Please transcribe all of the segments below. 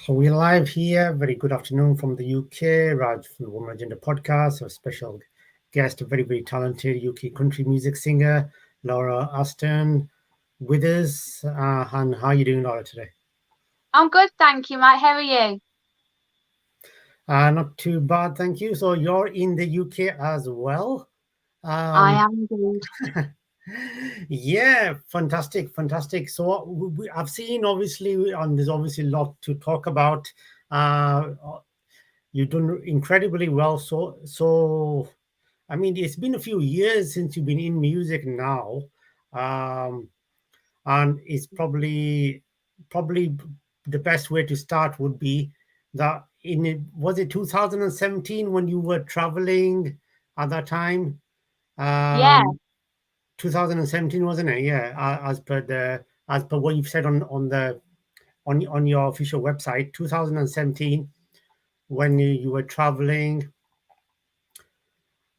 So we're live here. Very good afternoon from the UK. Raj from the Woman Agenda podcast. A special guest, a very talented UK country music singer, Laura Aston, with us. And how are you doing, Laura, today? I'm good, thank you, mate. How are you? Not too bad, thank you. So you're in the UK as well. I Um, am indeed. yeah, fantastic. So I've seen obviously, and there's obviously a lot to talk about. Uh, you've done incredibly well. So I mean, it's been a few years since you've been in music now, um, and it's probably the best way to start would be that in was it 2017 when you were traveling at that time? Yeah, Um, 2017 wasn't it? Yeah, as per what you've said on your official website, 2017 when you were traveling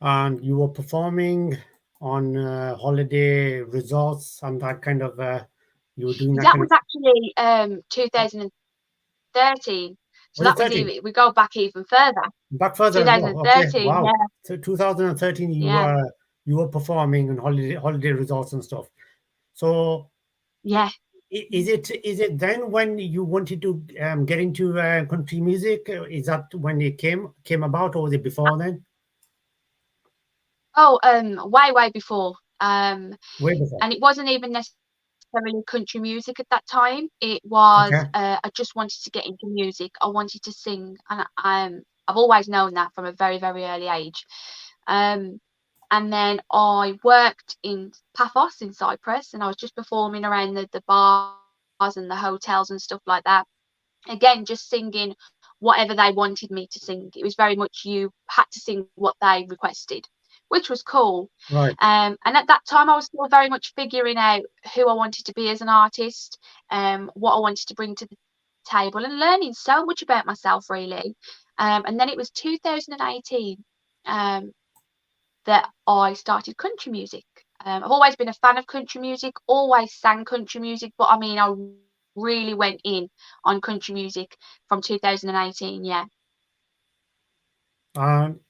and you were performing on holiday resorts and that kind of you were doing that that kind was of. actually 2013. So Was it that was 13? even we go back even further. Back further as well. Okay, 2013. wow. Yeah, So 2013 yeah, you were performing on holiday resorts and stuff. So yeah. is it then when you wanted to get into country music? Is that when it came about, or was it before then? Oh, way before. Way before. And it wasn't even necessarily country music at that time. It was Okay. I just wanted to get into music. I wanted to sing, and I've always known that from a very early age. Um, and then I worked in Paphos in Cyprus, and I was just performing around the bars and the hotels and stuff like that. Again, just singing whatever they wanted me to sing. It was very much you had to sing what they requested, which was cool. Right. And at that time, I was still very much figuring out who I wanted to be as an artist, what I wanted to bring to the table, and learning so much about myself, really. And then it was 2018 um, that I started country music. I've always been a fan of country music, always sang country music, but I mean, I really went in on country music from 2018. Yeah.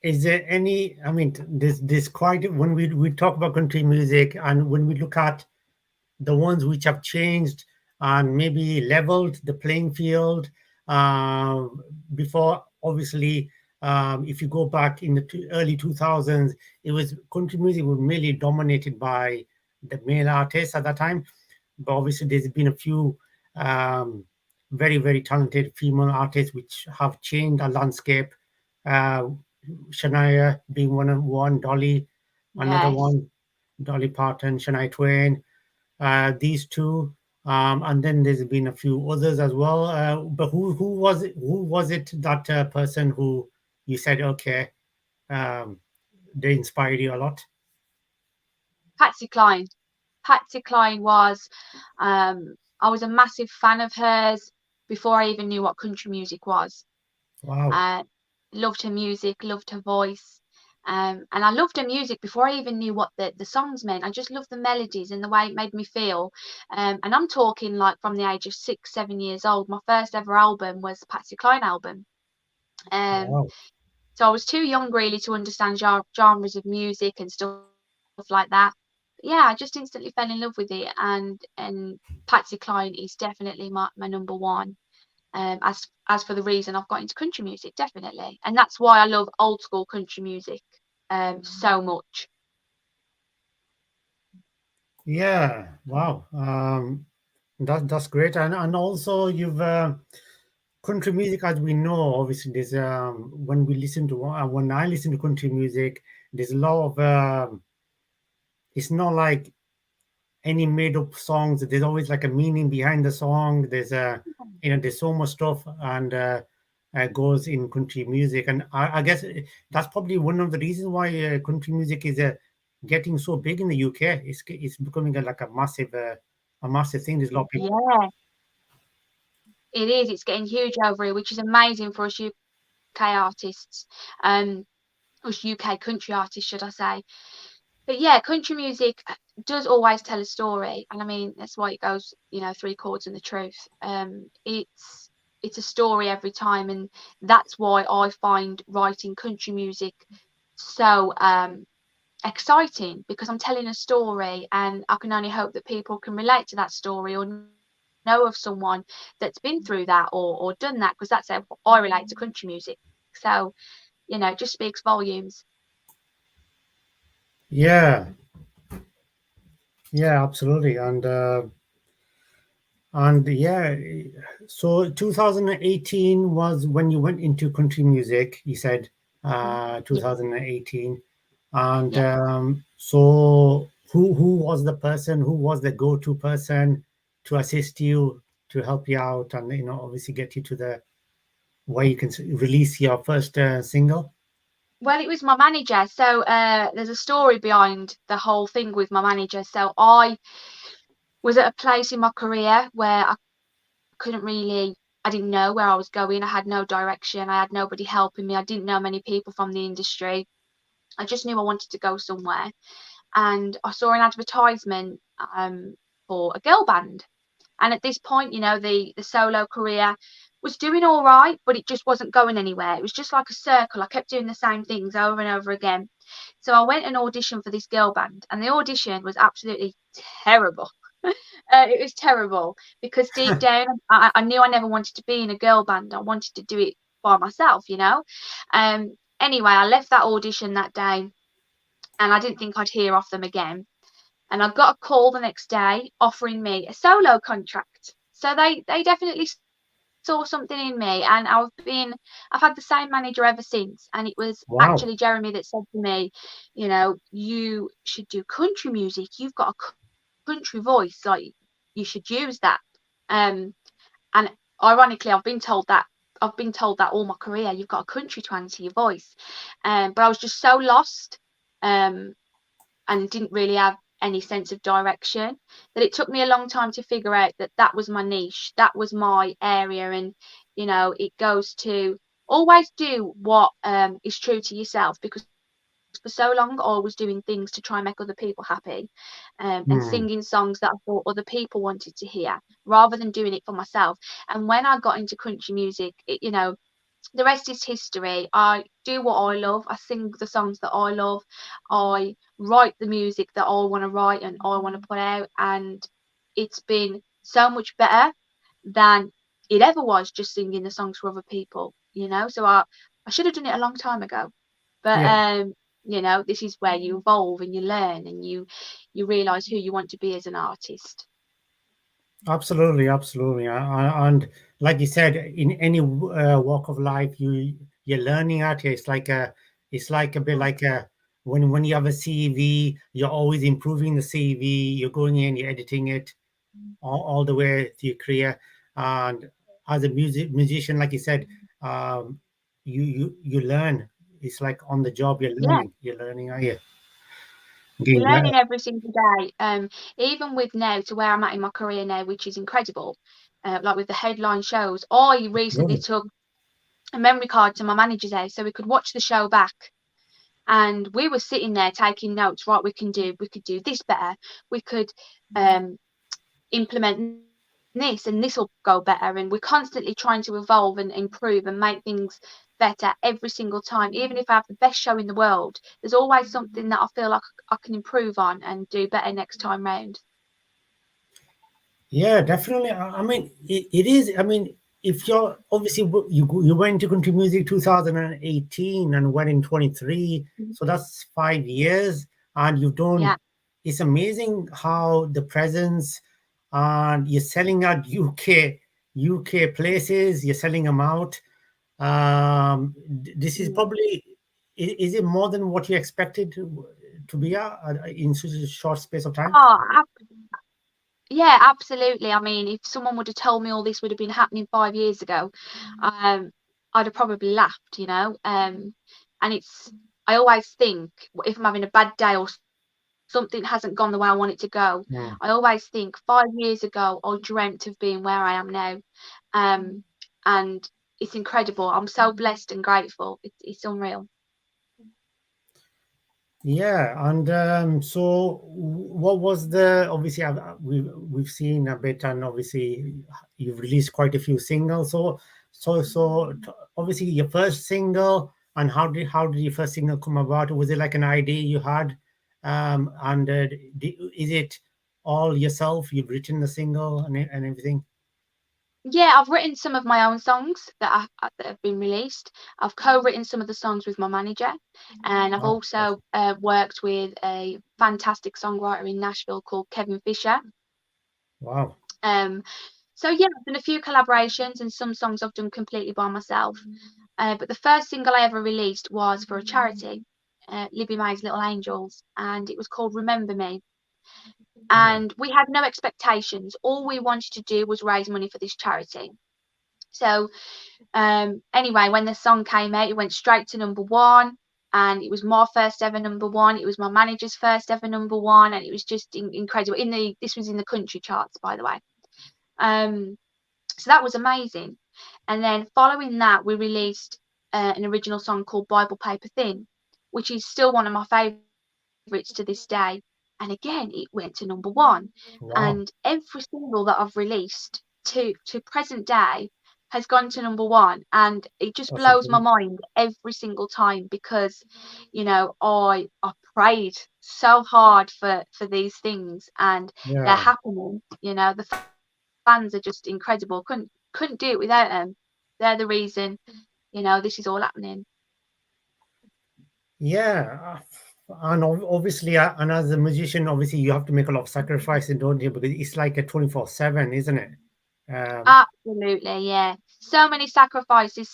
Is there any? I mean, this quite when we talk about country music and when we look at the ones which have changed and maybe leveled the playing field. Uh, Before, obviously, if you go back in the early 2000s, it was country music was mainly dominated by the male artists at that time. But obviously, there's been a few um, very talented female artists which have changed the landscape. Uh, Shania being one, Dolly, another Yes. one, Dolly Parton, Shania Twain, these two, and then there's been a few others as well. But who was it? Who was it that person who you said okay, um, they inspired you a lot? Patsy Cline. Patsy Cline was, I was a massive fan of hers before I even knew what country music was. Wow. Uh, Loved her music, loved her voice. And I loved her music before I even knew what the songs meant. I just loved the melodies and the way it made me feel. And I'm talking like from the age of 6, 7 years old. My first ever album was a Patsy Cline album. Um, Wow. so I was too young really to understand genres of music and stuff like that. But yeah, I just instantly fell in love with it, and Patsy Cline is definitely my number one. As for the reason I've got into country music, definitely, and that's why I love old school country music so much. Yeah. Wow. That's great. And also you've country music, as we know, obviously there's when we listen to when I listen to country music, there's a lot of it's not like any made up songs. There's always like a meaning behind the song. There's a there's so much stuff and goes in country music, and I guess that's probably one of the reasons why country music is getting so big in the UK. It's becoming like a massive thing. There's a lot of people. Yeah, it is. It's getting huge over here, which is amazing for us UK artists. Us UK country artists, should I say. But yeah, country music does always tell a story, and I mean that's why it goes, three chords and the truth. It's it's a story every time, and that's why I find writing country music so exciting, because I'm telling a story, and I can only hope that people can relate to that story, or know of someone that's been through that, or done that, because that's how I relate to country music. So, it just speaks volumes. Yeah, yeah, absolutely. And yeah, so 2018 was when you went into country music, you said Yeah, 2018. And yeah. so who was the person, who was the go-to person to assist you, to help you out, and obviously get you to the where you can release your first single? Well, it was my manager. So there's a story behind the whole thing with my manager. So I was at a place in my career where I couldn't really, I didn't know where I was going. I had no direction. I had nobody helping me. I didn't know many people from the industry. I just knew I wanted to go somewhere. And I saw an advertisement for a girl band. And at this point, the solo career was doing all right, but it just wasn't going anywhere. It was just like a circle. I kept doing the same things over and over again. So I went and auditioned for this girl band, and the audition was absolutely terrible. It was terrible, because deep down, I knew I never wanted to be in a girl band. I wanted to do it by myself. Anyway, I left that audition that day, and I didn't think I'd hear off them again. And I got a call the next day offering me a solo contract. So they definitely saw something in me, and I've had the same manager ever since. And it was actually Jeremy Wow. that said to me, you should do country music. You've got a country voice, like you should use that. Um, and ironically, I've been told that all my career. You've got a country twang to your voice. But I was just so lost. Um, and didn't really have any sense of direction, that it took me a long time to figure out that that was my niche, that was my area. And it goes to always do what is true to yourself, because for so long I was doing things to try and make other people happy, and singing Hmm. songs that I thought other people wanted to hear, rather than doing it for myself. And when I got into country music, the rest is history. I do what I love. I sing the songs that I love. I write the music that I want to write and I want to put out. And it's been so much better than it ever was just singing the songs for other people. So I should have done it a long time ago. But Yeah. this is where you evolve and you learn, and you realize who you want to be as an artist. Absolutely, absolutely. And like you said, in any walk of life, you're learning at it. It's like a bit like a when you have a CV, you're always improving the CV. You're going in, you're editing it all the way through your career. And as a musician, like you said, um, you learn. It's like on the job. You're Yeah. learning. You're learning. Are you You're getting better? learning every single day. Even with now to where I'm at in my career now, which is incredible. Like with the headline shows, I recently Absolutely. took a memory card to my manager's house so we could watch the show back. And we were sitting there taking notes. Right, we could do this better. We could um, implement this, and this will go better. And we're constantly trying to evolve and improve and make things better every single time. Even if I have the best show in the world, there's always something that I feel like I can improve on and do better next time round. Yeah, definitely. I mean, it is. I mean, if you're obviously you went to country music 2018 and went in 23, Mhm. so that's 5 years, and you've done. Yeah, It's amazing how the presence, and you're selling out UK places. You're selling them out. This is mm, probably, is it more than what you expected to be in such a short space of time? oh, yeah, absolutely. I mean, if someone would have told me all this would have been happening 5 years ago, um, I'd have probably laughed. And I always think, if I'm having a bad day or something hasn't gone the way I want it to go, I always think 5 years ago I dreamt of being where I am now. And it's incredible. I'm so blessed and grateful. It's unreal. Yeah, and so what was the obviously we've seen a bit, and obviously you've released quite a few singles. Obviously your first single, and how did your first single come about? Was it like an idea you had, and is it all yourself? You've written the single and everything. Yeah, I've written some of my own songs that have been released. I've co-written some of the songs with my manager, and I've Oh, also worked with a fantastic songwriter in Nashville called Kevin Fisher. wow, Um, so yeah, I've done a few collaborations, and some songs I've done completely by myself. But the first single I ever released was for a charity, Libby May's Little Angels, and it was called Remember Me. yeah, And we had no expectations. All we wanted to do was raise money for this charity. So anyway, when the song came out, it went straight to number one, and it was my first ever number one. It was my manager's first ever number one, and it was just incredible. This was in the country charts, by the way. Um, so that was amazing. And then following that, we released an original song called Bible Paper Thin, which is still one of my favourites to this day. And again, it went to number one. And wow, every single that I've released to present day has gone to number one. And it just that's blows my incredible. mind every single time because, I prayed so hard for these things, and they're Yeah. happening. The fans are just incredible. Couldn't do it without them. They're the reason, this is all happening. Yeah, and obviously, and as a musician, obviously you have to make a lot of sacrifices, don't you? Because it's like a 24/7, isn't it? Um, Absolutely, yeah. So many sacrifices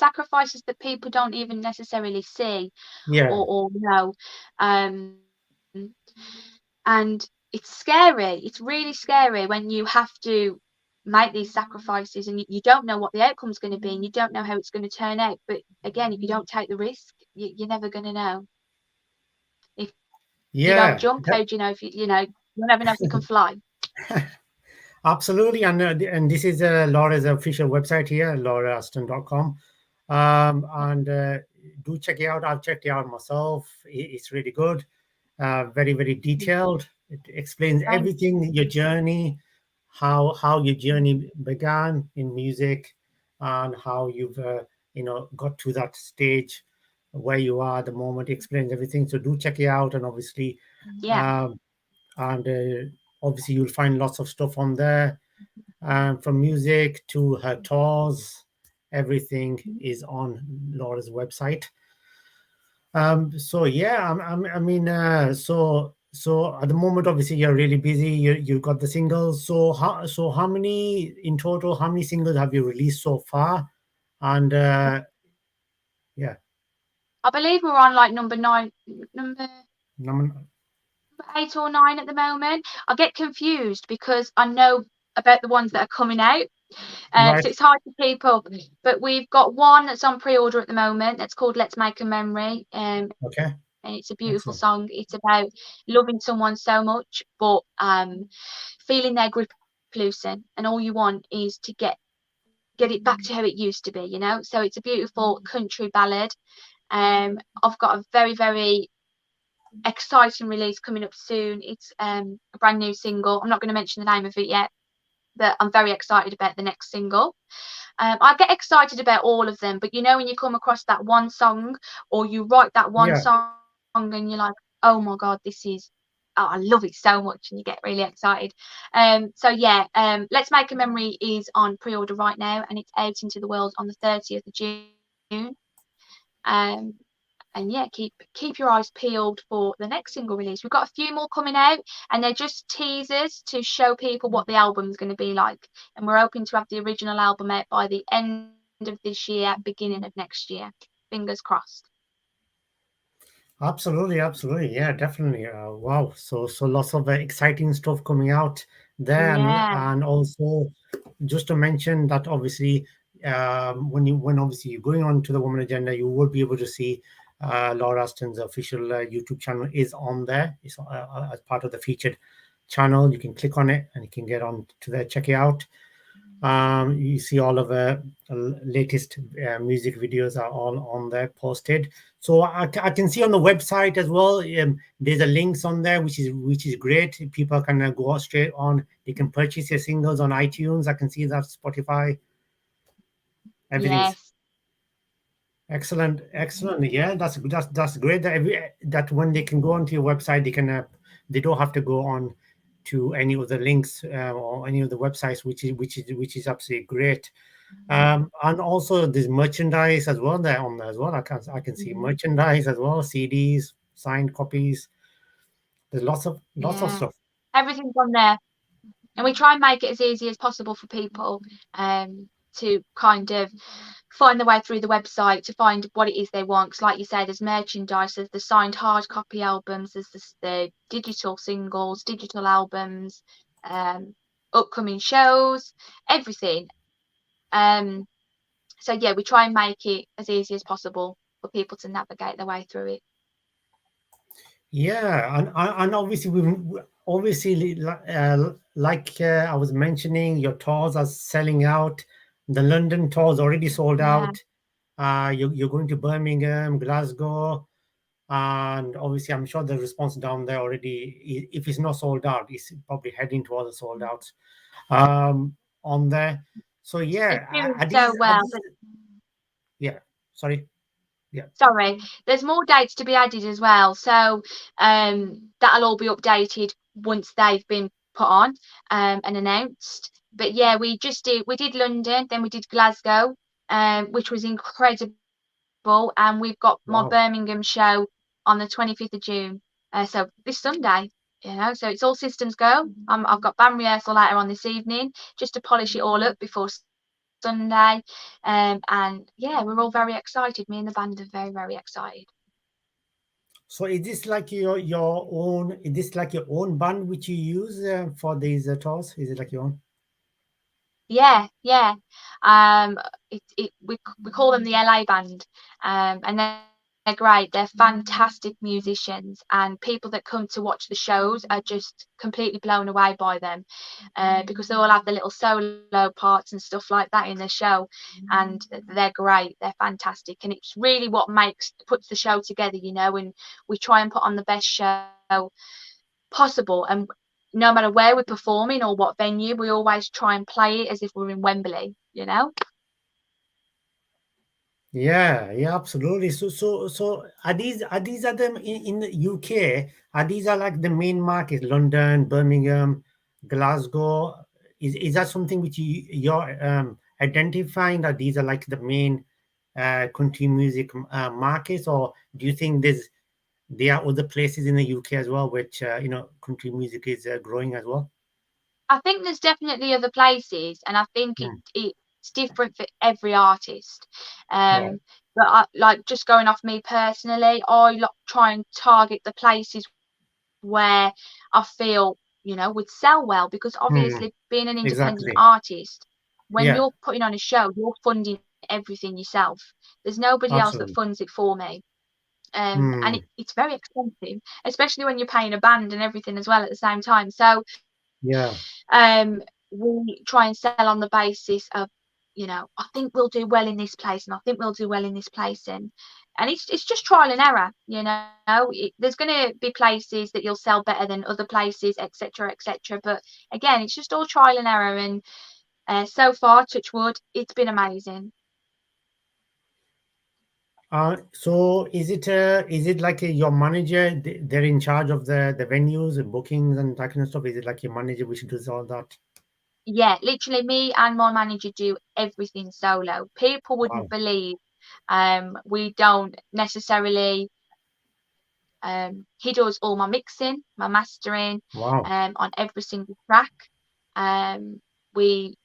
that people don't even necessarily see yeah, or know. Um, and it's scary. It's really scary when you have to make these sacrifices and you don't know what the outcome's going to be and you don't know how it's going to turn out. But again, if you don't take the risk, you're never going to know. If you don't jump, how do you know yeah, if you'll never know if you can fly. absolutely. And this is Laura's official website here, lauraaston.com. And do check it out. I've checked it out myself. It's really good. Very, very detailed. It explains Thank everything, your journey, how your journey began in music, and how you've got to that stage where you are at the moment. It explains everything. So do check it out, and yeah. um, and obviously you'll find lots of stuff on there, from music to her tours. Everything is on Laura's website. So yeah, so at the moment, obviously you're really busy. You've got the singles. So how many in total? How many singles have you released so far? And yeah, I believe we're on like number nine, number num- 8 or 9 at the moment. I get confused because I know about the ones that are coming out. So right? it's hard to keep up. But we've got one that's on pre-order at the moment that's called Let's Make a Memory. Okay, And it's a beautiful excellent. song. It's about loving someone so much, but feeling their grip loosen. And all you want is to get it back to how it used to be. So it's a beautiful country ballad. I've got a very, very exciting release coming up soon. It's a brand new single. I'm not going to mention the name of it yet, but I'm very excited about the next single. I get excited about all of them, but when you come across that one song or you write that one Yeah, song and you're like, oh my God, I love it so much, and you get really excited. So yeah, Let's Make a Memory is on pre-order right now, and it's out into the world on the 30th of June. Um, and yeah, keep your eyes peeled for the next single release. We've got a few more coming out, and they're just teasers to show people what the album's going to be like. And we're hoping to have the original album out by the end of this year, beginning of next year. Fingers crossed. absolutely, absolutely. Yeah, definitely. Wow. So lots of exciting stuff coming out there, Yeah. and also just to mention that obviously, when obviously you're going on to the Woman Agenda, you will be able to see Laura Aston's official YouTube channel is on there. It's as part of the featured channel. You can click on it and you can get on to there, check it out. You see all of the latest music videos are all on there posted. So I can see on the website as well. There's a links on there, which is great. People can go straight on. They can purchase your singles on iTunes. I can see that Spotify. Everything's Yes. excellent, excellent. Yeah, that's great. That when they can go onto your website, they don't have to go on to any of the links or any of the websites, which is absolutely great. And also there's merchandise as well there on there as well. I can see Mhm. merchandise as well, CDs, signed copies. There's lots of Yeah. stuff. Everything's on there. And we try and make it as easy as possible for people to kind of find their way through the website to find what it is they want. Because, like you said, there's merchandise, there's the signed hard copy albums, there's the digital singles, digital albums, um, upcoming shows, everything. Um, so, yeah, we try and make it as easy as possible for people to navigate their way through it. Yeah, and obviously like I was mentioning, your tours are selling out. The London tour's already sold Yeah. out. You're going to Birmingham, Glasgow, and obviously I'm sure the response down there already. If it's not sold out, it's probably heading towards the sold out. On there. So It's yeah, doing are so these are well. these yeah, sorry. Yeah. Sorry, there's more dates to be added as well. So that'll all be updated once they've been put on and announced. But yeah, we did London, then we did Glasgow, which was incredible, and we've got my Birmingham Wow. show on the 25th of June. So this Sunday, so it's all systems go. I've got band rehearsal later on this evening just to polish it all up before Sunday. And yeah, we're all very excited. Me and the band are very, very excited. So is this like your own? Is this like your own band which you use for these tours? Is it like your own? Yeah, yeah. We call them the LA band, and they're great. They're fantastic musicians, and people that come to watch the shows are just completely blown away by them, because they all have the little solo parts and stuff like that in the show, and they're great. They're fantastic, and it's really what puts the show together, and we try and put on the best show possible. And no matter where we're performing or what venue, we always try and play it as if we're in Wembley. Yeah, yeah, absolutely. So are these are them in the UK? Are these are like the main markets? London, Birmingham, Glasgow. Is that something which you're identifying that these are like the main country music markets, or do you think there are other places in the UK as well which country music is growing as well? I think there's definitely other places, and I think Hmm. it's different for every artist. Right. Um, but like just going off me personally, I try and target the places where I feel would sell well, because obviously Hmm. being an independent Exactly. artist, when you're Yeah. putting on a show, you're funding everything yourself. There's nobody else that Absolutely. funds it for me. And Hmm. it's very expensive, especially when you're paying a band and everything as well at the same time. So Yeah. we try and sell on the basis of, I think we'll do well in this place, and I think we'll do well in this place, and it's just trial and error. There's going to be places that you'll sell better than other places, etc., etc. But again, it's just all trial and error, and so far, touch wood, it's been amazing. So is it like your manager? They're in charge of the venues and bookings and that kind of stuff. Is it like your manager which does all that? Yeah, literally, me and my manager do everything solo. People wouldn't Wow. believe we don't necessarily. He does all my mixing, my mastering, Wow. on every single track. Um, we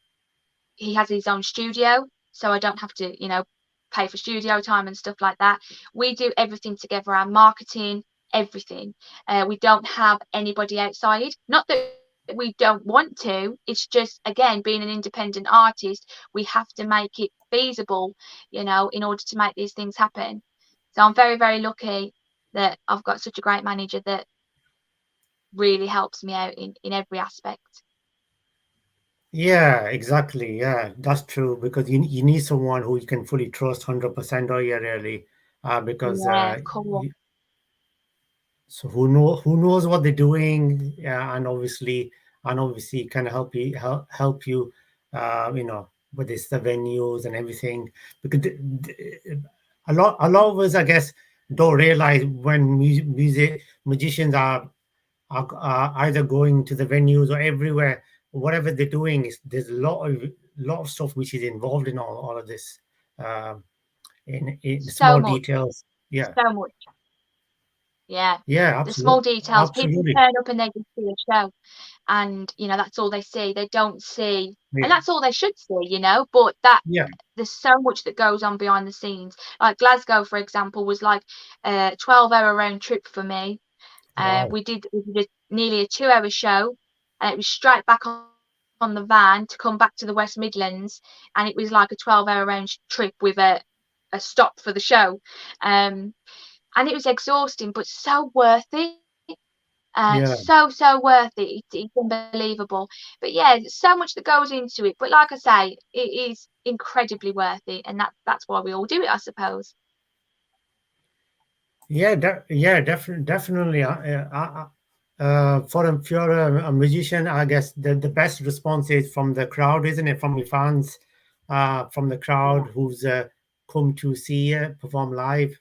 He has his own studio, so I don't have to, pay for studio time and stuff like that. We do everything together, our marketing, everything. We don't have anybody outside. Not that we don't want to, it's just, again, being an independent artist, we have to make it feasible, in order to make these things happen. So I'm very, very lucky that I've got such a great manager that really helps me out in every aspect. Yeah, exactly. Yeah, that's true because you need someone who you can fully trust 100%, or yeah, really, because Yeah, cool. so who knows what they're doing, and obviously kind of help you, you know, with this the venues and everything, because a lot of us, I guess, don't realize when music magicians are either going to the venues or everywhere, whatever they're doing is there's a lot of stuff which is involved in all of this, um, in the So small much, details. Yeah, so much. Yeah. yeah, The small absolutely, details. People absolutely. turn up and they just see a show, and that's all they see. They don't see, and Yeah, that's all they should see. But that yeah. there's so much that goes on behind the scenes. Like Glasgow, for example, was like a 12-hour round trip for me. Wow. We did nearly a 2-hour show, and it was straight back on the van to come back to the West Midlands, and it was like a 12-hour round trip with a stop for the show. And it was exhausting, but so worth it. Yeah. So worth it. It's unbelievable. But yeah, there's so much that goes into it. But like I say, it is incredibly worth it, and that's why we all do it, I suppose. Definitely. If you're a musician, I guess the best response is from the crowd, isn't it? From your fans, from the crowd Yeah. who's come to see you perform live,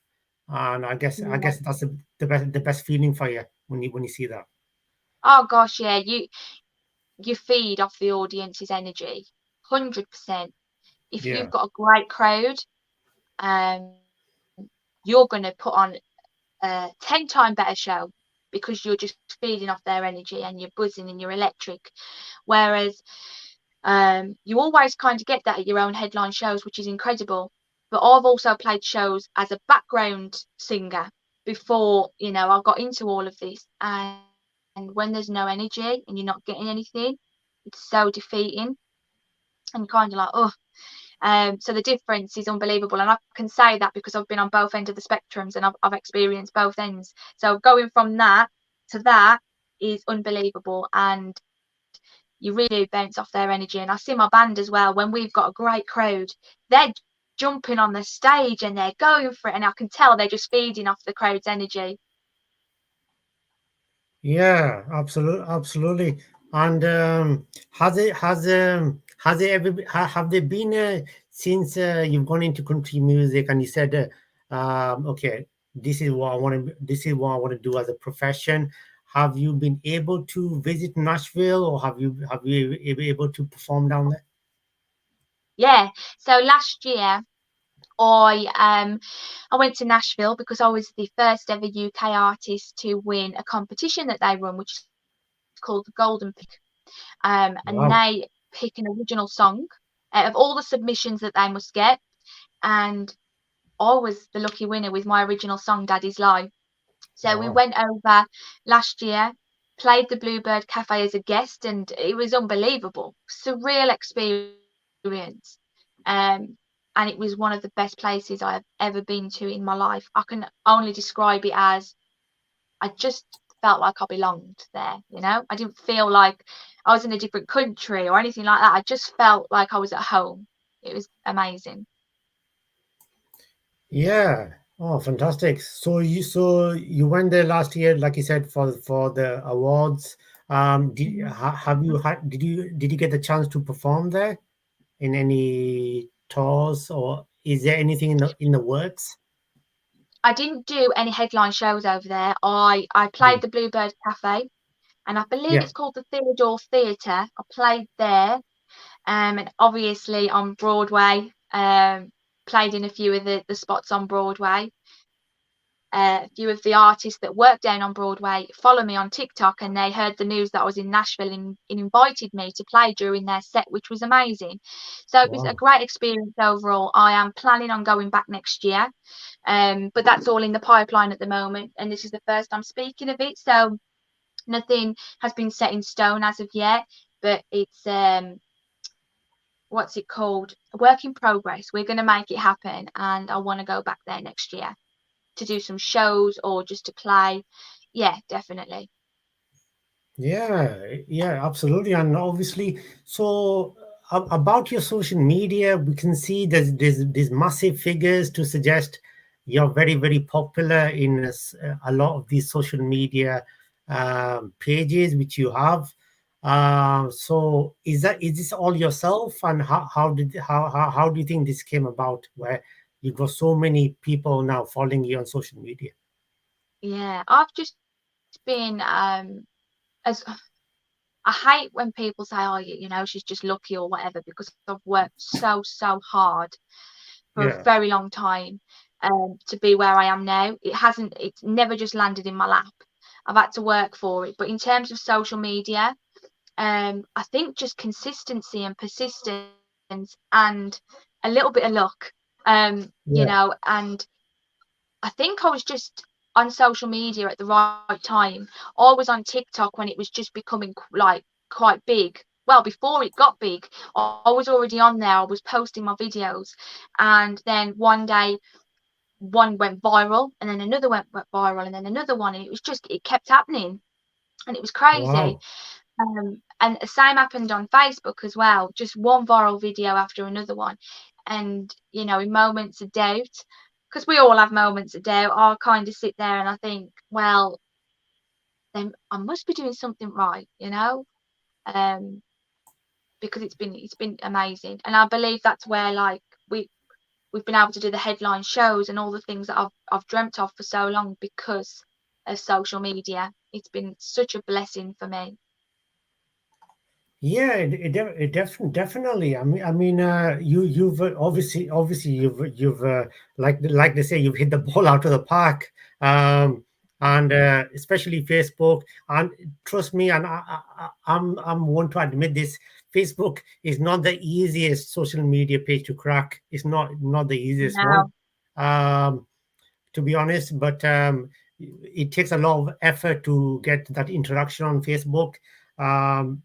and I Yeah. guess that's the best feeling for you when you see that. Oh gosh, yeah. You feed off the audience's energy, 100%. If you've Yeah, got a great crowd, um, you're gonna put on a 10 time better show because you're just feeding off their energy and you're buzzing and you're electric. Whereas you always kind of get that at your own headline shows, which is incredible. But I've also played shows as a background singer before, I got into all of this. And when there's no energy and you're not getting anything, it's so defeating and kind of like, oh. So the difference is unbelievable, and I can say that because I've been on both ends of the spectrums and I've experienced both ends. So going from that to that is unbelievable, and you really do bounce off their energy. And I see my band as well, when we've got a great crowd, they're jumping on the stage and they're going for it, and I can tell they're just feeding off the crowd's energy. yeah, absolutely. And has it ever have they been since you've gone into country music and you said, okay, this is what I want to do as a profession. Have you been able to visit Nashville, or have you been able to perform down there? Yeah. So last year I went to Nashville because I was the first ever UK artist to win a competition that they run, which is called the Golden Pick. And Wow, they pick an original song out of all the submissions that they must get. And I was the lucky winner with my original song, Daddy's Lie. So we wow. went over last year, played the Bluebird Cafe as a guest, and it was unbelievable. Surreal experience. Um, and it was one of the best places I've ever been to in my life. I can only describe it as I just felt like I belonged there. I didn't feel like I was in a different country or anything like that. I just felt like I was at home. It was amazing. Yeah. Oh, fantastic. So you went there last year, like you said, for the awards. Mhm. Have you had did you get the chance to perform there in any tours, or is there anything in the works? I didn't do any headline shows over there. I Yeah. played the Bluebird Cafe, and I believe Yeah. it's called the Theodore Theatre. I played there, and obviously on Broadway. Played in a few of the spots on Broadway. A few of the artists that work down on Broadway follow me on TikTok, and they heard the news that I was in Nashville and invited me to play during their set, which was amazing. So it was a Wow. great experience overall. I am planning on going back next year, but that's all in the pipeline at the moment, and this is the first I'm speaking of it. So nothing has been set in stone as of yet, but it's what's it called? A work in progress. We're going to make it happen, and I want to go back there next year to do some shows or just to play. Yeah, definitely. Yeah, yeah, absolutely. And obviously, so about your social media, we can see there's massive figures to suggest you're very, very popular in a lot of these social media pages which you have. So is this all yourself? And how do you think this came about, where you've got so many people now following you on social media? Yeah, I've just been as I hate when people say, "Oh, she's just lucky or whatever," because I've worked so hard for a Yeah. very long time to be where I am now. It's never just landed in my lap. I've had to work for it. But in terms of social media, I think just consistency and persistence and a little bit of luck, Yeah. and I think I was just on social media at the right time. I was on TikTok when it was just becoming like quite big. Well, before it got big, I was already on there. I was posting my videos, and then one day one went viral, and then another went viral, and then another one, and it kept happening, and it was crazy. Wow. And the same happened on Facebook as well, just one viral video after another one. And, in moments of doubt, because we all have moments of doubt, I'll kind of sit there and I think, well, then I must be doing something right, um, because it's been amazing. And I believe that's where like we've been able to do the headline shows and all the things that I've dreamt of for so long because of social media. It's been such a blessing for me. Yeah, definitely. Obviously, you've like they say, you've hit the ball out of the park, um, and especially Facebook. And trust me, and I'm one to admit this. Facebook is not the easiest social media page to crack. It's not the easiest one, No, um, to be honest. But it takes a lot of effort to get that interaction on Facebook. Um,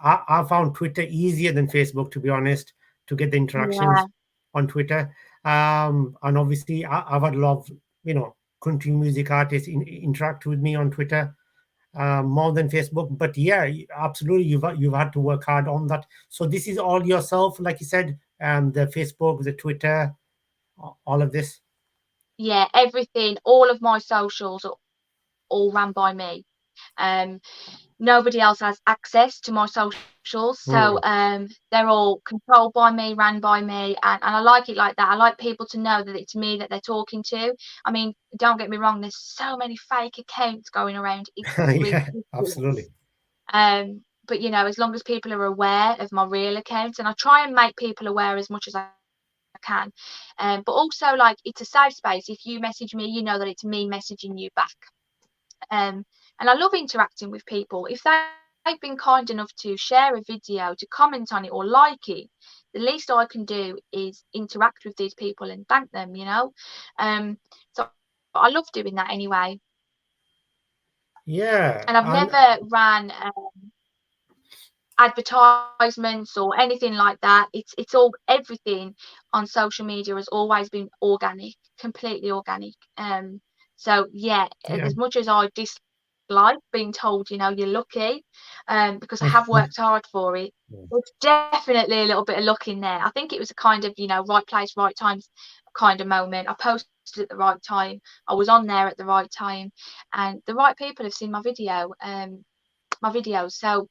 I found Twitter easier than Facebook, to be honest, to get the yeah, interactions on Twitter. And obviously, I've had a lot of, country music artists interact with me on Twitter more than Facebook. But yeah, absolutely, you've had to work hard on that. So this is all yourself, like you said, the Facebook, the Twitter, all of this. yeah, everything, all of my socials are all ran by me. Um, Nobody else has access to my socials, so Hmm. they're all controlled by me, ran by me, and I like it like that. I like people to know that it's me that they're talking to. I mean, don't get me wrong, there's so many fake accounts going around, it's Yeah, absolutely. ridiculous. But as long as people are aware of my real account, and I try and make people aware as much as I can. But also, like, it's a safe space. If you message me, you know that it's me messaging you back. Um, and I love interacting with people. If they've been kind enough to share a video, to comment on it or like it, the least I can do is interact with these people and thank them. So I love doing that anyway. And Yeah, I've and never ran advertisements or anything like that. It's all everything on social media has always been organic, completely organic. So yeah, yeah. as much as I dislike being told, you're lucky, because I have worked hard for it. There's definitely a little bit of luck in there. I think it was a kind of, right place, right times kind of moment. I posted at the right time. I was on there at the right time, and the right people have seen my videos. So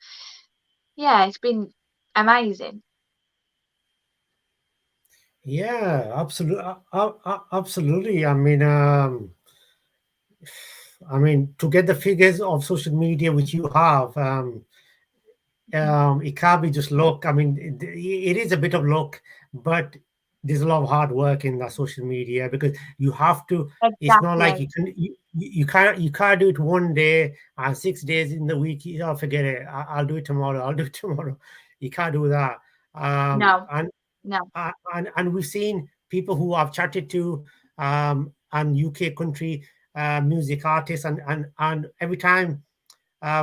yeah, it's been amazing. Yeah, absolutely, absolutely. To get the figures of social media which you have, it can't be just luck. It is a bit of luck, but there's a lot of hard work in that social media because you have to. It's not like Exactly. you can't do it one day and 6 days in the week. Forget it. I'll do it tomorrow. I'll do it tomorrow. You can't do that. No, And no. and we've seen people who I've chatted to, and UK country music artists, and every time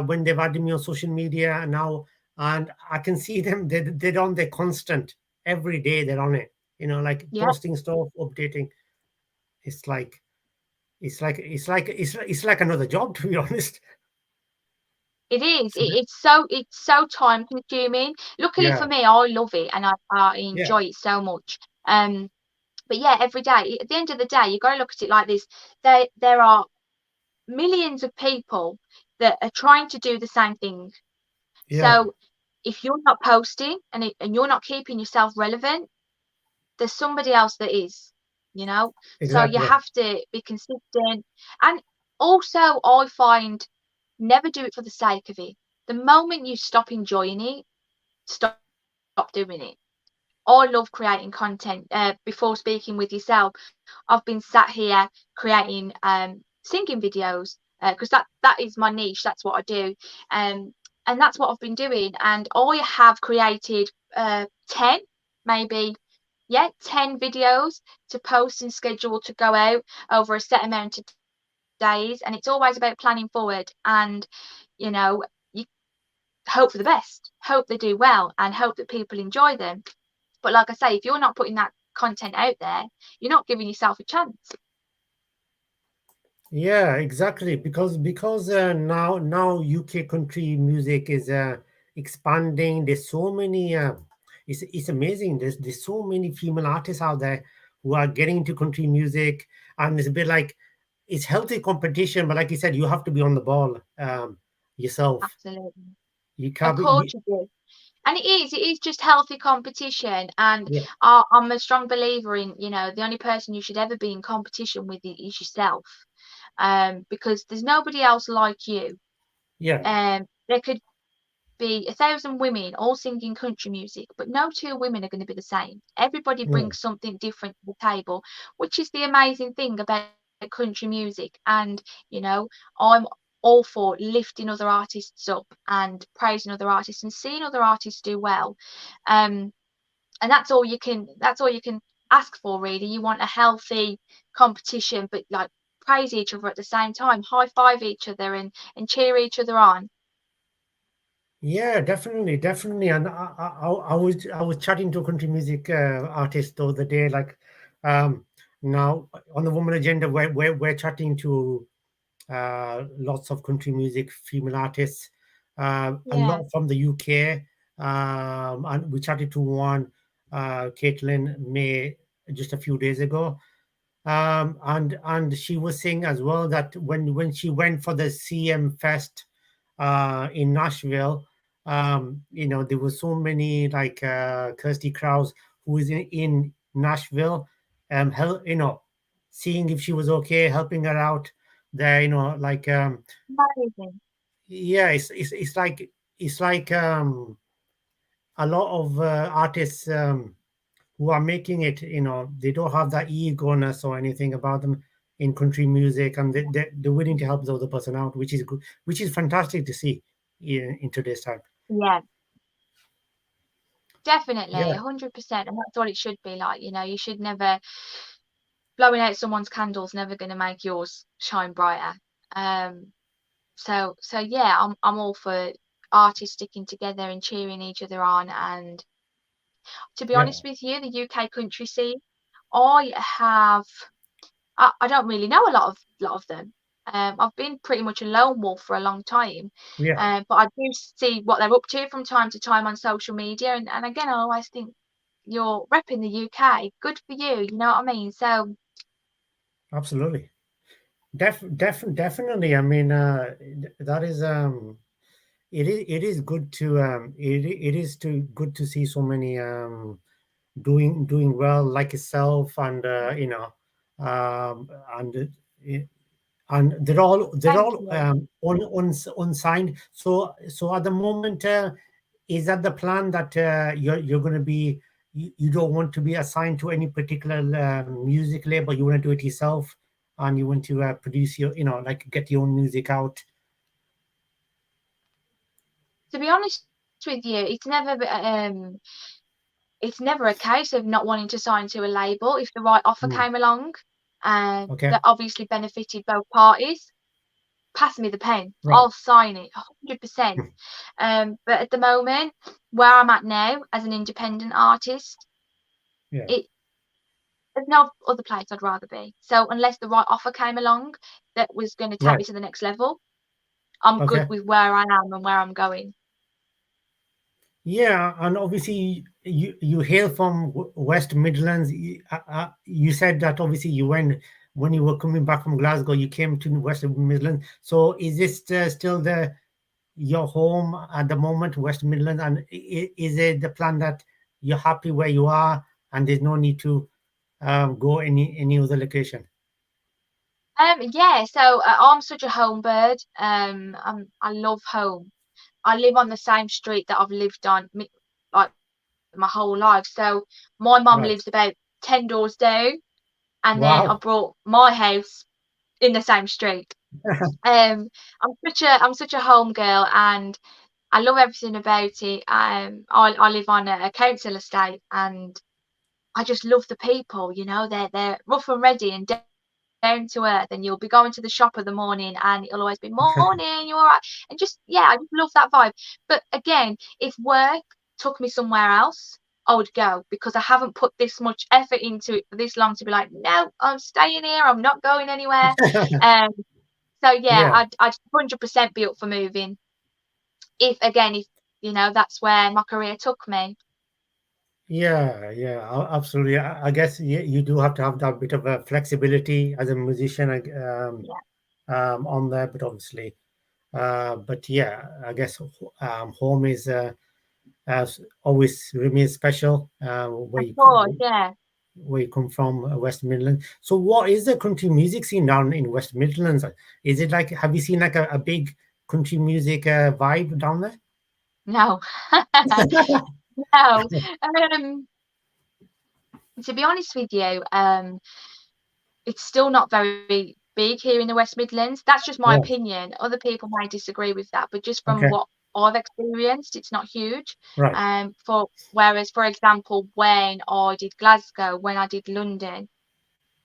when they've added me on social media now, and I can see them. They're on the constant every day. They're on it. Like Yeah. posting stuff, updating. It's like it's like another job, to be honest. It's so time consuming. Luckily for Yeah, me, I love it and I yeah, enjoy it so much. But yeah, every day, at the end of the day, you've got to look at it like this. There are millions of people that are trying to do the same thing. yeah, So if you're not posting and you're not keeping yourself relevant, there's somebody else that is, you know? So you exactly. have to be consistent. And also, I find never do it for the sake of it. The moment you stop enjoying it, stop doing it. I love creating content. Before speaking with yourself, I've been sat here creating singing videos because that is my niche. That's what I do, and that's what I've been doing. And I have created 10, maybe, yeah, 10 videos to post and schedule to go out over a set amount of days. And it's always about planning forward. And you know, you hope for the best, hope they do well, and hope that people enjoy them. But like I say, if you're not putting that content out there, you're not giving yourself a chance. Yeah, exactly. Because now UK country music is expanding. There's so many. It's amazing. There's so many female artists out there who are getting into country music, and it's a bit like it's healthy competition. But like you said, you have to be on the ball yourself. Absolutely. You Of can't be. course you do. And it is just healthy competition. And Yeah, I'm a strong believer in, the only person you should ever be in competition with is yourself. Because there's nobody else like you. yeah, There could be 1,000 women all singing country music, but no two women are going to be the same. Everybody no, brings something different to the table, which is the amazing thing about country music. And, I'm all for lifting other artists up and praising other artists and seeing other artists do well. Um, and that's all you can ask for, really. You want a healthy competition, but like praise each other at the same time, high five each other and cheer each other on. yeah, definitely, definitely. And I was chatting to a country music artist the other day. Like, now on the woman agenda, we're chatting to lots of country music female artists, a Yeah. lot from the UK. And we chatted to one, Caitlin May, just a few days ago. And she was saying as well that when she went for the CM Fest in Nashville, there were so many like Kirsty Krause who was in Nashville, seeing if she was okay, helping her out there, like Amazing. yeah, it's like a lot of artists who are making it, they don't have that ego-ness or anything about them in country music, and they're willing to help the other person out, which is good, which is fantastic to see in today's time. Yeah, definitely, Yeah, 100%. And that's what it should be like. You should never, blowing out someone's candle's never going to make yours shine brighter. Um, so yeah, I'm all for artists sticking together and cheering each other on. And to be yeah, honest with you, the UK country scene, I have, I don't really know a lot of them. I've been pretty much a lone wolf for a long time, yeah, but I do see what they're up to from time to time on social media. And again, I always think you're repping the UK. Good for you. You know what I mean? So absolutely. Definitely. I mean, that is it is good to it is to good to see so many doing well like yourself, and and and they're thank all you. unsigned. So at the moment, is that the plan that you're going to be? You don't want to be assigned to any particular music label. You want to do it yourself, and you want to produce your, like get your own music out. To be honest with you, it's never a case of not wanting to sign to a label. If the right offer Hmm. came along, Okay, that obviously benefited both parties, pass me the pen. right. I'll sign it 100%. But at the moment, where I'm at now as an independent artist, Yeah, it there's no other place I'd rather be. So unless the right offer came along that was going to take right. me to the next level, I'm good Okay. with where I am and where I'm going. Yeah, and obviously you hail from West Midlands. You said that obviously you went when you were coming back from Glasgow, you came to West Midlands. So is this still the your home at the moment, West Midlands? And is it the plan that you're happy where you are and there's no need to go any other location? Yeah, so I'm such a home bird. I love home. I live on the same street that I've lived on like my whole life. So my mum Right. lives about 10 doors down, and then I Wow. brought my house in the same street. I'm such a home girl, and I love everything about it. I live on a council estate, and I just love the people. They're rough and ready and down to earth, and you'll be going to the shop of the morning and it'll always be morning, you all right? And just, yeah, I just love that vibe. But again, if work took me somewhere else, I would go, because I haven't put this much effort into it for this long to be like, no, I'm staying here, I'm not going anywhere. Um, so yeah, Yeah. I'd 100% be up for moving if that's where my career took me. Yeah, yeah, absolutely. I guess you do have to have that bit of a flexibility as a musician, Yeah, on there. But obviously, but yeah, I guess home is always remains special. of course, yeah. Where you come from, West Midlands. So, what is the country music scene down in West Midlands? Is it like have you seen like a big country music vibe down there? No. No. Um, to be honest with you, it's still not very big here in the West Midlands. That's just my Right. opinion. Other people may disagree with that, but just from Okay. what I've experienced, it's not huge. Right. For example, when I did Glasgow, when I did London,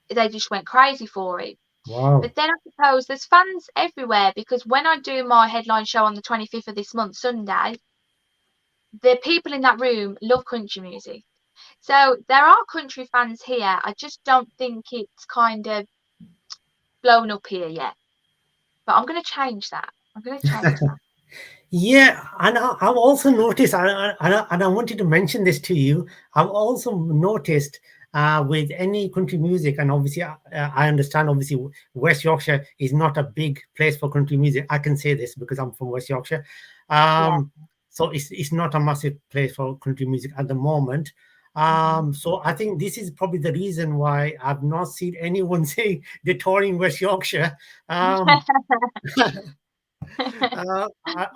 they just went crazy for it. Wow. But then I suppose there's fans everywhere, because when I do my headline show on the 25th of this month, Sunday, the people in that room love country music. So there are country fans here. I just don't think it's kind of blown up here yet. But I'm gonna change that. I'm gonna change that. Yeah, and I've also noticed, and I wanted to mention this to you. I've also noticed with any country music, and obviously I understand. Obviously, West Yorkshire is not a big place for country music. I can say this because I'm from West Yorkshire, Yeah. um, so it's not a massive place for country music at the moment. Mhm. So I think this is probably the reason why I've not seen anyone say they're touring West Yorkshire. Um,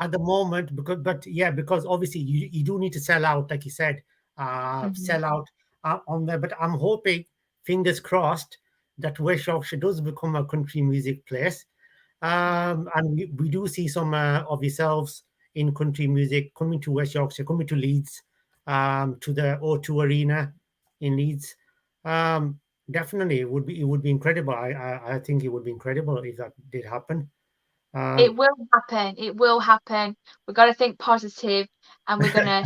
at the moment but yeah, because obviously you do need to sell out like you said, Mhm. sell out on there, but I'm hoping, fingers crossed, that West Yorkshire does become a country music place, Yeah. and we do see some of yourselves in country music coming to West Yorkshire, coming to Leeds, to the O2 Arena in Leeds. um, Definitely it would be incredible. I think it would be incredible if that did happen. It um, will happen. It will happen. We've got to think positive, and we're gonna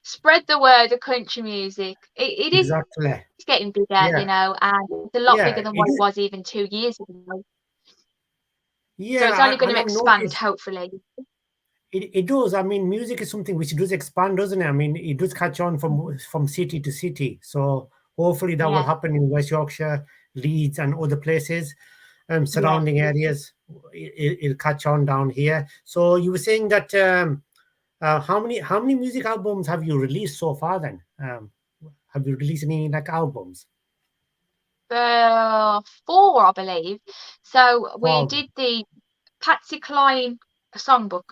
spread the word of country music. It is exactly. getting bigger, Yeah, and it's a lot yeah, bigger than it what it is. was even 2 years ago. So Yeah, it's only going and to I've expand, noticed hopefully. it does. I mean, music is something which does expand, doesn't it? I mean, it does catch on from city to city. So hopefully that will Yeah, happen in West Yorkshire, Leeds, and other places, yeah. surrounding areas. It'll catch on down here. So you were saying that how many music albums have you released so far? Then have you released any like albums? Four, I believe. So we Wow, did the Patsy Cline songbook.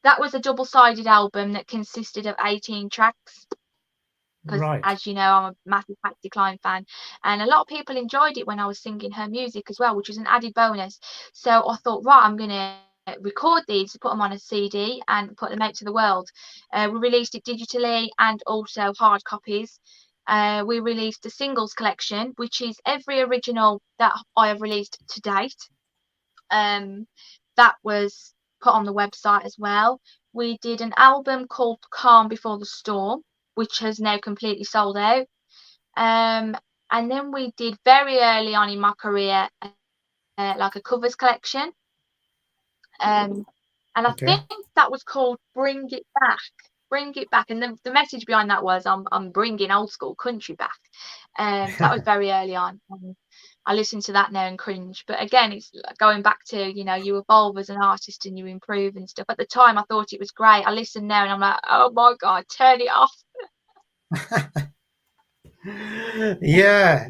That was a double-sided album that consisted of 18 tracks. Because, right. as you know, I'm a massive Patsy Cline fan, and a lot of people enjoyed it when I was singing her music as well, which was an added bonus. So I thought, right, I'm gonna record these, put them on a CD, and put them out to the world. We released it digitally and also hard copies. We released a singles collection, which is every original that I have released to date. Um, that was put on the website as well. We did an album called Calm Before the Storm, which has now completely sold out. Um, and then we did very early on in my career, like a covers collection. Um, And I Okay. think that was called Bring It Back. Bring It Back. And the message behind that was I'm bringing old school country back. So that was very early on. I listen to that now and cringe. But again, it's going back to, you evolve as an artist and you improve and stuff. At the time, I thought it was great. I listen now and I'm like, oh my God, turn it off. Yeah.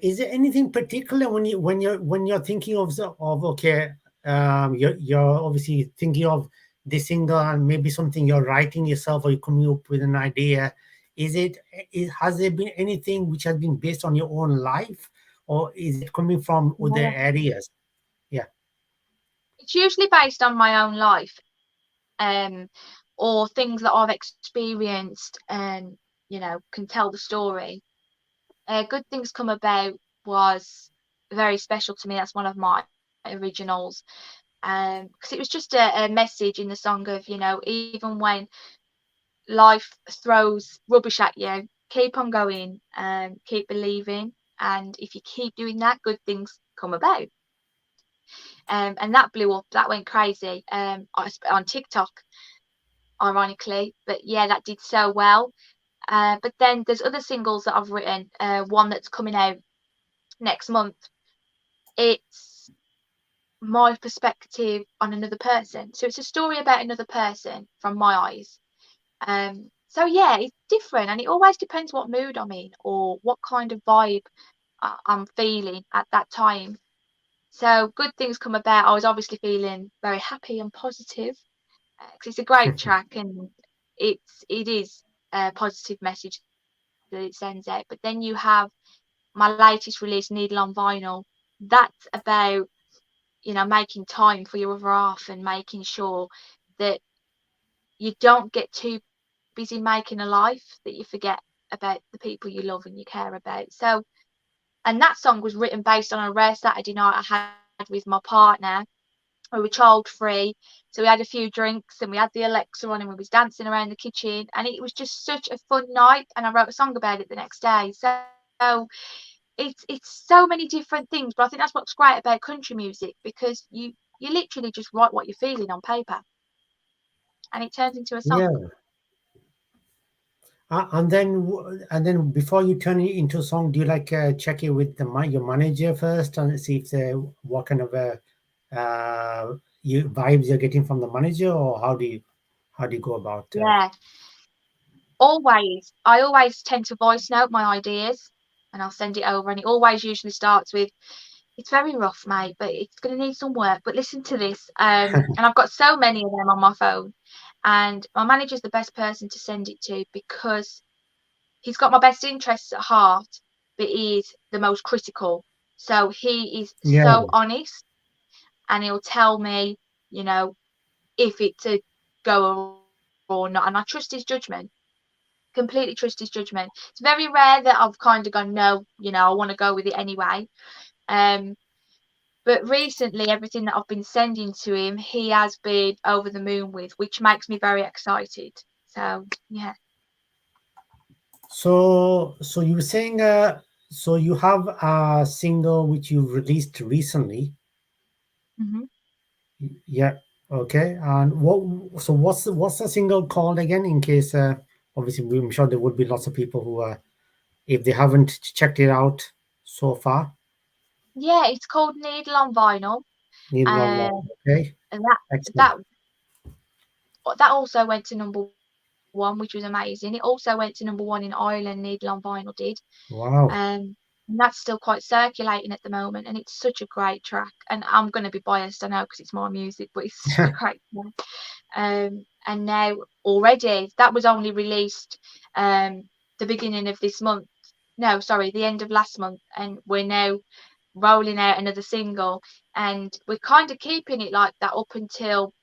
Is there anything particular when you're thinking of okay, you're obviously thinking of this single and maybe something you're writing yourself or you coming up with an idea. Has there been anything which has been based on your own life, or is it coming from other Yeah. areas? Yeah. It's usually based on my own life, um, or things that I've experienced and, can tell the story. Good Things Come About was very special to me. That's one of my originals. Because it was just a message in the song of, even when life throws rubbish at you, keep on going, keep believing. And if you keep doing that, good things come about. And that blew up. That went crazy on TikTok, ironically. But yeah, that did so well. But then there's other singles that I've written. One that's coming out next month. It's my perspective on another person. So it's a story about another person from my eyes. So yeah, it's different, and it always depends what mood I'm in or what kind of vibe I'm feeling at that time. So Good Things Come About. I was obviously feeling very happy and positive because it's a great track and it is a positive message that it sends out. But then you have my latest release, Needle on Vinyl. That's about making time for your other half and making sure that you don't get too busy making a life that you forget about the people you love and you care about. So, and that song was written based on a rare Saturday night I had with my partner. We were child free, so we had a few drinks and we had the Alexa on and we was dancing around the kitchen, and it was just such a fun night. And I wrote a song about it the next day. So it's so many different things, but I think that's what's great about country music because you literally just write what you're feeling on paper and it turns into a song. Yeah. And then before you turn it into a song, do you like check it with your manager first and see if what kind of vibes you're getting from the manager, or how do you go about? Yeah, always. I always tend to voice note my ideas and I'll send it over, and it always usually starts with, "It's very rough, mate, but it's going to need some work. But listen to this." And I've got so many of them on my phone, and my manager's the best person to send it to because he's got my best interests at heart, but he is the most critical. So he is Yeah. so honest, and he'll tell me, you know, if it's a go or not, and I trust his judgment. Completely trust his judgment. It's very rare that I've kind of gone, no, I want to go with it anyway. Um, but recently, everything that I've been sending to him, he has been over the moon with, which makes me very excited. So, yeah. So you were saying, so you have a single which you released recently. Hmm. Yeah. Okay. And what's the single called again? In case, obviously, I'm sure there would be lots of people who if they haven't checked it out so far. Yeah, it's called Needle on Vinyl. Need long Um, one. Okay. and that Excellent. that that also went to number one, which was amazing. It also went to number one in Ireland. Needle on Vinyl did. Wow. And that's still quite circulating at the moment, and it's such a great track. And I'm going to be biased, I know, because it's my music, but it's such a great track. And now already that was only released the beginning of this month. No, sorry, the end of last month, and we're now rolling out another single, and we're kind of keeping it like that up until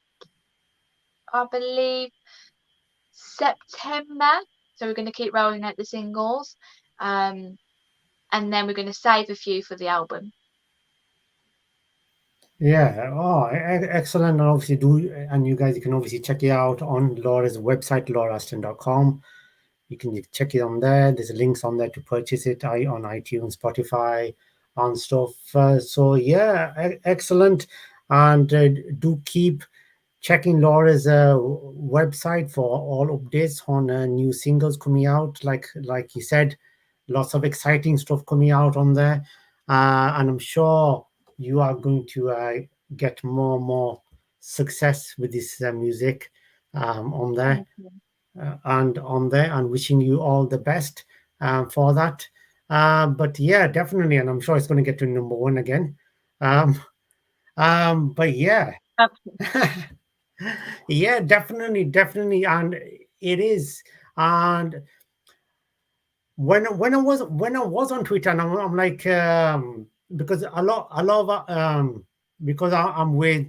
I believe September. So we're going to keep rolling out the singles. Um, and then we're going to save a few for the album. Yeah. Oh, excellent. And obviously, and you guys, you can obviously check it out on Laura's website, lauraston.com. You can check it on there. There's links on there to purchase it on iTunes, Spotify, on stuff. So yeah, excellent. and do keep checking Laura's website for all updates on new singles coming out. Like you said, lots of exciting stuff coming out on there, and I'm sure you are going to get more and more success with this music on there Thank you. and on there, and wishing you all the best for that. But yeah, definitely, and I'm sure it's going to get to number one again. Um, but yeah, Okay. yeah, definitely, definitely, and it is. And when I was on Twitter, and I'm like, because a lot of because I'm with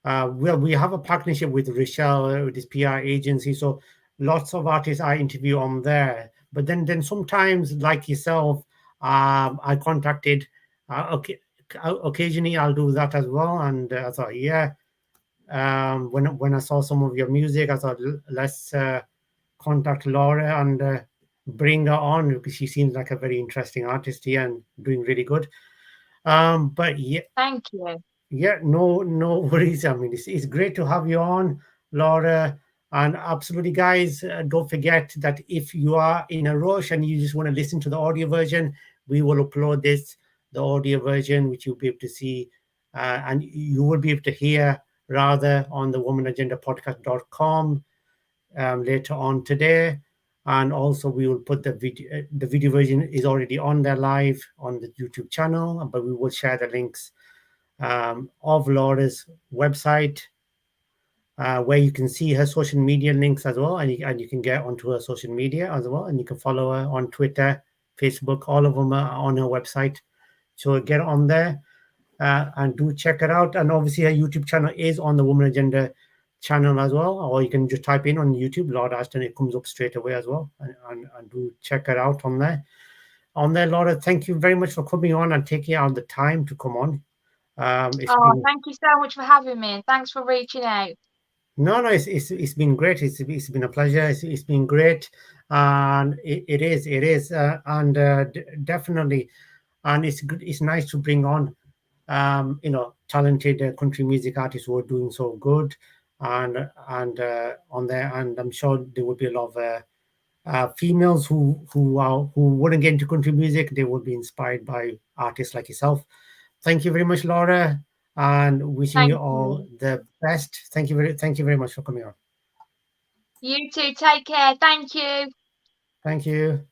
well, we have a partnership with Rochelle, with this PR agency, so lots of artists I interview on there. But then sometimes, like yourself, I contacted. Okay, occasionally I'll do that as well, and I thought, yeah, when I saw some of your music, I thought let's contact Laura and bring her on because she seems like a very interesting artist here and doing really good. But yeah, Thank you. yeah, no worries. I mean, it's great to have you on, Laura. And absolutely, guys, don't forget that if you are in a rush and you just want to listen to the audio version, we will upload this, the audio version, which you'll be able to see, and you will be able to hear rather on the womanagendapodcast.com later on today. And also, we will put the video version is already on there live on the YouTube channel, but we will share the links of Laura's website, where you can see her social media links as well, and you can get onto her social media as well, and you can follow her on Twitter, Facebook, all of them are on her website. So get on there and do check it out. And obviously, her YouTube channel is on the Woman Agenda channel as well, or you can just type in on YouTube Laura Aston, it comes up straight away as well, and do check it out on there. On there, Laura, thank you very much for coming on and taking out the time to come on. It's Oh, been thank you so much for having me, and thanks for reaching out. No, it's been great. It's been a pleasure. It's been great, and it is, and definitely, and it's nice to bring on, talented country music artists who are doing so good, and on there, and I'm sure there will be a lot of females who wouldn't get into country music. They would be inspired by artists like yourself. Thank you very much, Laura, and wishing you Thank all you. the best. Thank you very much for coming on. You too. Take care. Thank you. Thank you.